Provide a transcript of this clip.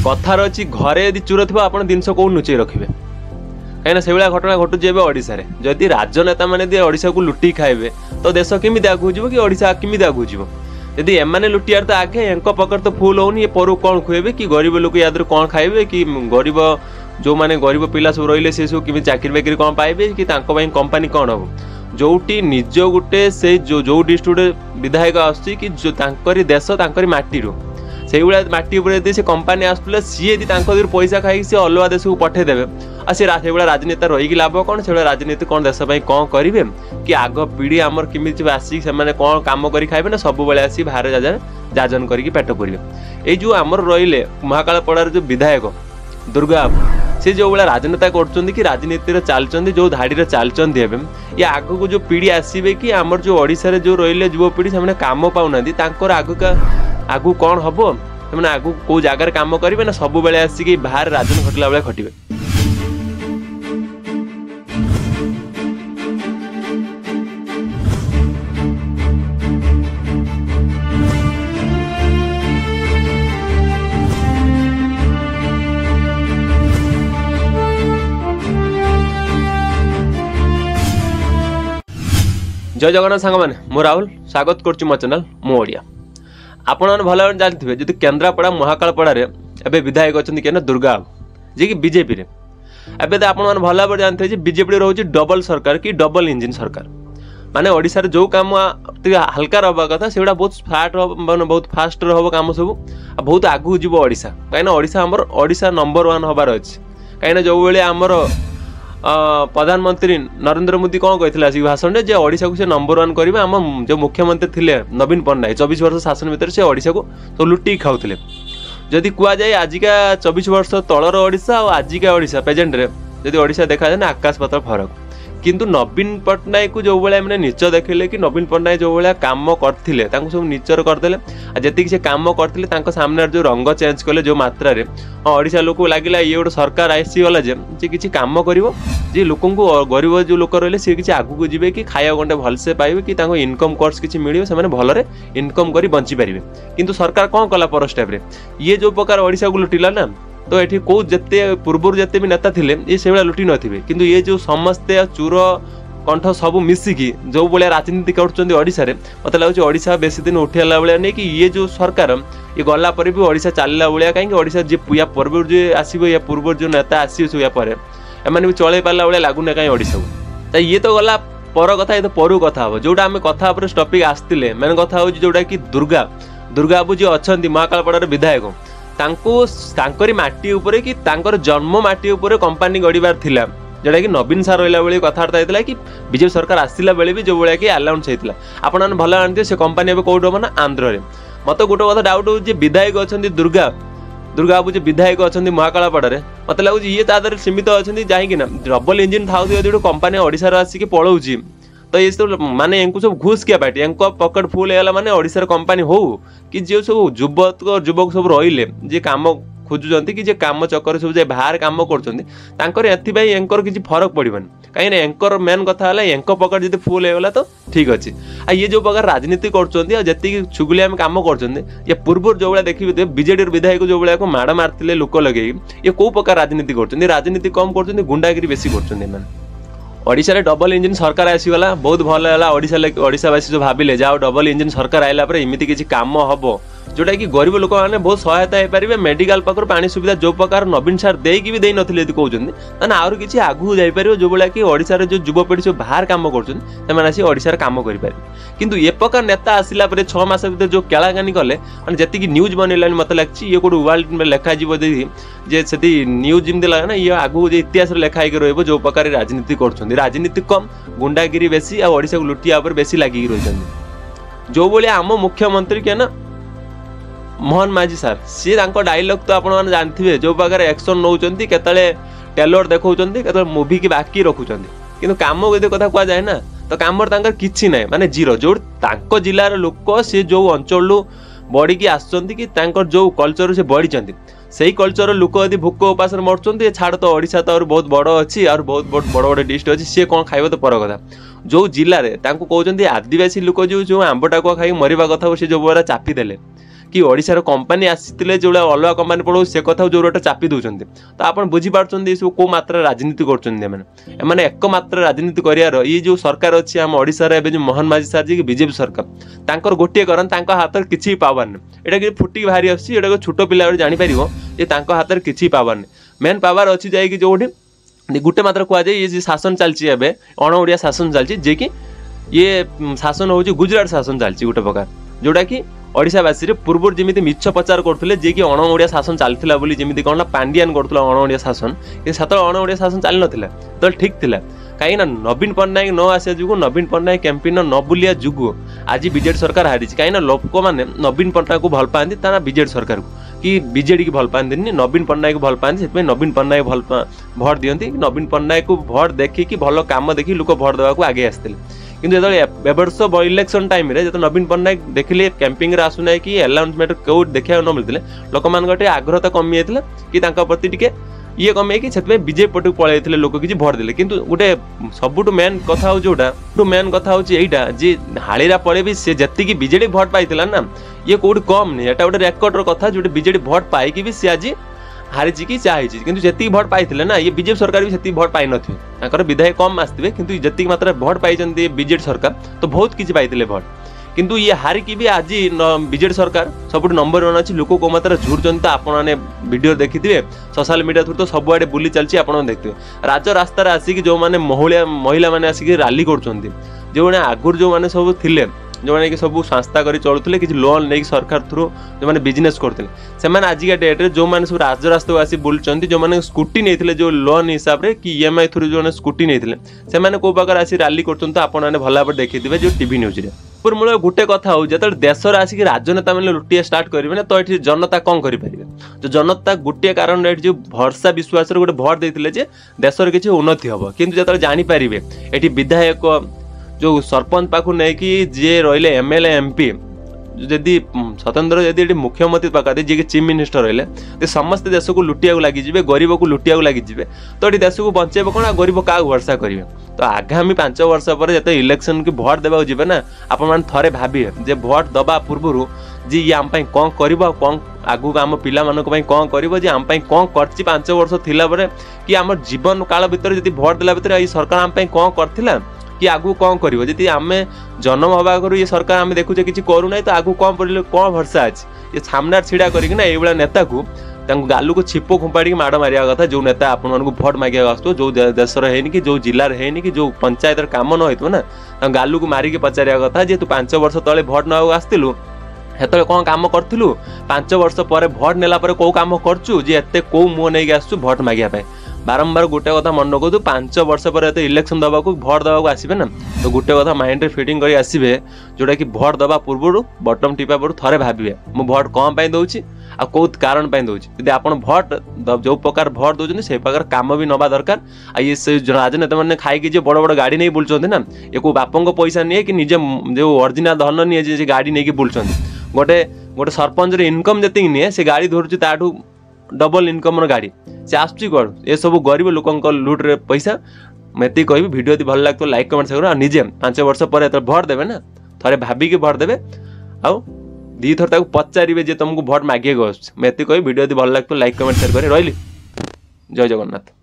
कथार अच्छी घरे यदि चोर थी आप जिनस कौ लुचै रखिए कहीं से घटना घटुचे ओडिशा जदि राजनेता मैंने ओडिशा को लुटि खाइबे तो देश केमी आगू जी कि ओडिशा केमी आगू जीव यदि एमाने लुटियार तो आगे एंक पकेट तो फुल होनी ये पर कौन खुएबे कि गरीब लोक या कौन खाइबे कि गरीब जो माने गरीब पिला सब रही से सब कि चाकरी बाकरी कौन पाइबे कि कंपानी कौन हम जोटी निज गुटे से जो डिस्ट्रिक्ट विधायक आसुची कि जो तांकरी देश तांकरी माटीरू से माटी उपर से कंपानी आसुला सी यदि पैसा खाई सी अलग देश को पठेदेवे आ से राजनेता रही लाभ कौन से राजनीति कौन देश कौन करेंगे कि आग पीढ़ी आमर किमी आसिक से कौन कम कर खाइबे ना सब बेले आसी बाहर जाजन करके पेट पूरे ये जो आमर रही महाकालपड़ार जो विधायक दुर्गा से जो भाया राजनेता कर राजनीति चलते जो धाड़ी चलते ये आग को जो पीढ़ी आसवे कि आमर जो ओडिशा जो रही युवपीढ़ी से कम पाऊना आगू कौन हम से आगू कौ जगार कम करेंगे ना सब बेले आसिक बाहर राजन खटला बेले खटिबे। जय जगन्नाथ सांग मैंने मु राहुल स्वागत कर मो चैनल मो ओडिया आपण मैंने भल जानते हैं जो केन्द्रापड़ा महाकालपड़ारे एवं विधायक अच्छा क्या दुर्गा जी कि बीजेपी रे एवं तो आपण भल भाव जानते हैं बीजेपी रोचे डबल सरकार कि डबल इंजिन सरकार माने ओडिशा रे जो काम हल्का रहा कथा से बहुत फास्ट बहुत फास्ट हम कम सब बहुत आगू जीव ओडिशा कहीं ओडिशा आमर ओडिशा नंबर 1 हबार अच्छे कहीं जो बेले आमर प्रधानमंत्री नरेंद्र मोदी कौन कही भाषण में ओडिशा को से नंबर 1 करेंगे आम जो मुख्यमंत्री थे नवीन पट्टनायक 24 वर्ष शासन भितर से ओडिशा को तो लुटिक खाऊले जदि कहुए आजिका 24 वर्ष तलर ओडिशा और आजिका ओडिशा प्रेजेंट रे जदि ओडिशा देखा जाए ना आकाश पाताल फरक किंतु नवीन पट्टनायक को जो भाया मैंने नीच देखले कि नवीन पट्टनायक जो भाया कम करते सब नीचर करदे जी से कम करते सामने जो रंग चेंज कले जो मात्रा रे ओडिशा लोक लगे ये गोटे सरकार आसीगला जे किसी कम कर लोक गरीब जो लोक रही सी किसी आगू को जी कि खाया गंटे भलसे पाइबे कि इनकम कोर्स किसी मिले से भलरे इनकम कर बंची पारे किंतु सरकार कौन कला पर स्टेप रे ये जो प्रकार ओडिशा को लुटिला ना तो ये कौ जिते पूर्व जिते भी नेता थे ये से लुटि नथिबे किंतु ये जो समस्ते चूर कंठ सब मिसिकी जो भाया राजनीति कर मत लगे ओडिशा बेसी दिन उठेला भाया नहीं कि ये जो सरकार ये गला पर भी ओडिशा चलला भाया कहीं ओडिशा जी या पूर्व जो आसो या पूर्व जो नेता आसो या एम भी चल पारा भाया लगुना कहीं ओडिशा को ये तो गला पर कथा ये तो पर कथा हम जोटा आम कथा टॉपिक आसते मेन कथा हूँ जोटा कि दुर्गा बाबू जी अच्छा महाकालपड़ार विधायक तांकरी माटी उपरे कि तांकर जन्म माटी उपरे कंपानी गड़ीबार थिला जोटा कि नवीन सार रहा बेले कथबार्ता होता कि बीजेपी सरकार आसला बेले भी जो भाया कि अलाउंस होता आप भल जानते से कंपानी अब कौट हम ना आंध्र में मत गोटे कथा डाउट हो विधायक अच्छा दुर्गा बाबू जी विधायक अच्छा महाकालपड़ारे मत लगुच ये तादर सीमित अच्छा जहाँकि डबल इंजिन था जो कंपानी ओडिशा आसिक पलाऊँगी तो ये सब माने इनको सब घूस किया पार्टी इनको पकेट फुल है माने ओडिशा कंपानी हो कि जो सब युवक सब रहिले जे काम खोजुंट कि काम चक्कर सब बाहर कम कर किसी फरक पड़ोनी कहीं एंकर मेन कथा एंक पकेट जब फुल होगा तो ठीक अच्छे आ ये जो प्रकार राजनीति कर छुगुलिया काम कर पूर्व जो भाया देखिए बीजेडी विधायक जो भाया को माड़ मारते लोक लगे ये कौ प्रकार राजनीति कर राजनीति कम कर गुंडागिरी बेसी कर ओडिशा रे डबल इंजिन सरकार आसीगला बहुत भल है ओडिशावासी जो भाविले जाओ डबल इंजिन सरकार आइला पर एमती किसी काम हम जोटा कि गरीब लोक मैंने बहुत सहायता हो पारे मेडिकल पाखर पानी सुविधा जो प्रकार नवीन सार देकी भी नथिले कहते आहुरी किसी आगू जापर जो भाया कि ओडिशा रे जो युवपीढ़ी सब बाहर काम कर ओडिशा काम करें किंतु ए प्रकार नेता आसला 6 मास भर जो केलागानी कले मैंने जी न्यूज बनैला मत लगे ये गोटे वर्ल्ड में लेखाजी जे से न्यूज जमी लगे ना ये आगू इतिहास लेखाई रही जो प्रकार राजनीति कर राजनीति कम गुंडागिरी बेसी आ ओडिशा को लुटिया बेसी लगिक रही जो भाया आम मुख्यमंत्री क्या ना मोहन माझी सार सी डायलॉग तो आप जानते जो प्रकार एक्शन नौ केतले टेलर देखा मूवी की बाकी रखुच्च कि कम यदि कथा कह जाए ना तो कम किसी ना माने जीरो जो जिलार लोक सी जो अंचल बढ़ी की आसुँच कि जो कल्चर से बढ़ी से कल्चर लोक यदि भोक उपास मरुँच छाड़ तो ओडिशा तो बहुत बड़ अच्छी और बहुत बड़ बड़ डिस्ट अच्छी सी कौन खाइब तो पर कथा जो जिले में कहते आदिवासी लोक जो आंब टाकुआ खाई मरवा कथा से जो पूरा चापी देले कि ओडिशार कंपनी आसीथिले जो अलग कंपनी पड़ो से कथा जो गोटे चापी दौरान तो आप बुझीपार सब कौ मात्रा राजनीति कर एक मात्र राजनीति करार ये जो सरकार अच्छी आम ओडिशार जो मोहन माझी सार जी बीजेपी सरकार गोटे करन हाथ में किसी पावर नहीं यहाँ कि फुटिक बाहरी आसा छोट पिला जापर ये हाथ में किसी पावर नहीं मेन पावर अच्छी जाकि जो गोटे मात्र कहुए ये शासन चलती है अण ओडिया शासन चलती जे कि ये शासन हूँ गुजरात शासन चलती गोटे प्रकार जोटा कि ओडिशावासी पूर्व जमी मिछ प्रचार करते जे कि अण ओडिया शासन चलता जमी कौन पांडियान करूला अण ओडिया शासन कि से अण ओडिया शासन चली नाला तो ठीक थिला कहीं नवीन पट्टनायक न आसा जो नवीन पट्टनायक कैंपेन न बुलिया जुगु आज बीजेडी सरकार हारी कहीं लोक मैंने नवीन पट्टनायक को भल पाती ता बीजेडी सरकार को कि बीजेडी की भल पाती नवीन पट्टनायक भल पाती से नवीन पट्टनायक भल भोट दिखती नवीन पट्टनायक को भोट देखिकी भल कम देखिए लोक भोट देवा आगे आसते किंतु जो वर्ष इलेक्शन टाइम जो नवीन पट्टनायक देखिले कैंपिंग आसुना कि अनाउंसमेंट कौ देखा न मिलते लोक मान आग्रहता कमी जाता कि प्रति टे ये कमे कि बीजेपी पटक पलैते लोक किसी भोट देले किंतु गोटे सबुठ मेन कथा जोटा मेन कथा हूँ यहाँ जी हाड़ीरा पड़े भी सी जी बीजेडी भोट पाई ना ये कौट कम नहीं एटा गोटे रेकर्डर कथा जो बीजेडी भोट पाई भी सी आज हारी कि चाहे किंतु जी भोट पाई ना ये बीजेपी सरकार भी से भोट पाई नथिबे विधायक कम आसते किंतु जी मात्रा भोट पाई बीजेडी सरकार तो बहुत किसी पाई भोट किंतु ये हारिकी भी आज बीजेडी सरकार सब नंबर 1 अच्छी लोक को मात्रा झुर्चन तो आपने वीडियो देखिए सोशल मीडिया थ्रू तो सबुआडे बुली चलती आप देखिए राज रास्तार आसिक जो मैंने महिला मैंने आसिक राली कर जो आगुर जो मैंने सब थिले जो मैंने कि सब संस्था कर चलुले कि लोन नहीं सरकार थ्रू जो मैंने बिजनेस करते से आजिका डेट्रे जो मैंने सब राजरास्ता आसी बुलूँ जो मैंने स्कूटी नहीं जो लोन हिसाब से कि ईएमआई थ्रू जो स्कूटी नहीं से कौ प्रकार आसी राली कर आपने भल भाव देखिए जो टीवी न्यूज रे मूल गोटे कथा हो जो देश आसिक राजनेता मैंने लुटिया स्टार्ट करेंगे तो ये जनता कौन करेंगे जो जनता गोटे कारण जो भरसा विश्वास गोटे भोट देते देशर किसी उन्नति हम किंतु जो जापर ये विधायक जो सरपंच पाखु नहीं कि जे रहिले एमएलए एमपी जदि स्वतंत्र जदि मुख्यमंत्री पाखे जी चीफ मिनिस्टर रहिले तो समस्त देश को लुटिया लगिजे गरीब को लुटिया लगिजे तो ये देश को बचाइब कौन गरीब क्या भरसा करेंगे तो आगामी 5 वर्ष पर जो इलेक्शन की भोट देवा जी ना आपण थे भाविए भोट दबा पूर्व जी ये आम कौन कर कौन आगू आम पिला कौन कर जी आम कौन कर 5 वर्ष थिला कि आम जीवन काल भितर जी भोट देला भितर ये सरकार आम कौन करथिला कि आगू कौन कर आम जन्म हवा ये सरकार आम देखुचे किसी करूना तो आगू कौन पड़े कौन भरसा अच्छी ये सामना छिड़ा करना ये नेता को गालू को छिप खुंपाड़ी माड़ मारिया कथा जो नेता आपण भोट मांगे आसो जो देश है कि जो जिलार है कि जो पंचायत काम न हो ना गालू को मारिक पचारिया कथा जे तू 5 वर्ष तले भोट ना आसलु हेतु कौन काम करूँ 5 वर्ष पर भोट नेला कौ काम करूँ जे एत कौ मुह नहीं आसु भोट मांगे बारंबार गोटे कथा मन रखु 5 वर्ष पर इलेक्शन दवा को भोट दवा आसबे ना तो गोटे कथा माइंड रे फिटिंग कर आसबे जोटा कि भोट दवा पूर्व बटम टिपा पूर्व थे भावे मु भोट कौन दूसरी आ कौ कारण दूसरी यदि आप भोट जो प्रकार भोट दौरान से प्रकार काम भी नवा दरकार आ ये से राजनेता मैंने खाई जो बड़ बड़ गाड़ी नहीं बुलूँ ना ये को बापा पैसा निए कि निजे जो ओरिजिनल धन निए गाड़ी नहीं बुलूँ गोटे गोटे सरपंच इनकम जी निए से गाड़ी धरुची ताठू डबल इनकम गाड़ी से आसुची कौन ये सब गरीब लोक लुट्रे पैसा मैं कह वीडियो यदि भल लगे तो लाइक कमेंट शेयर निजे 5 वर्ष पर भोट देवे ना थे भाविकी भोट देवे आउ दी थर पचारे जे तुमको भोट मांगे मैं कह वीडियो यदि भल लगे तो लाइक कमेंट शेयर कर रही जय जगन्नाथ।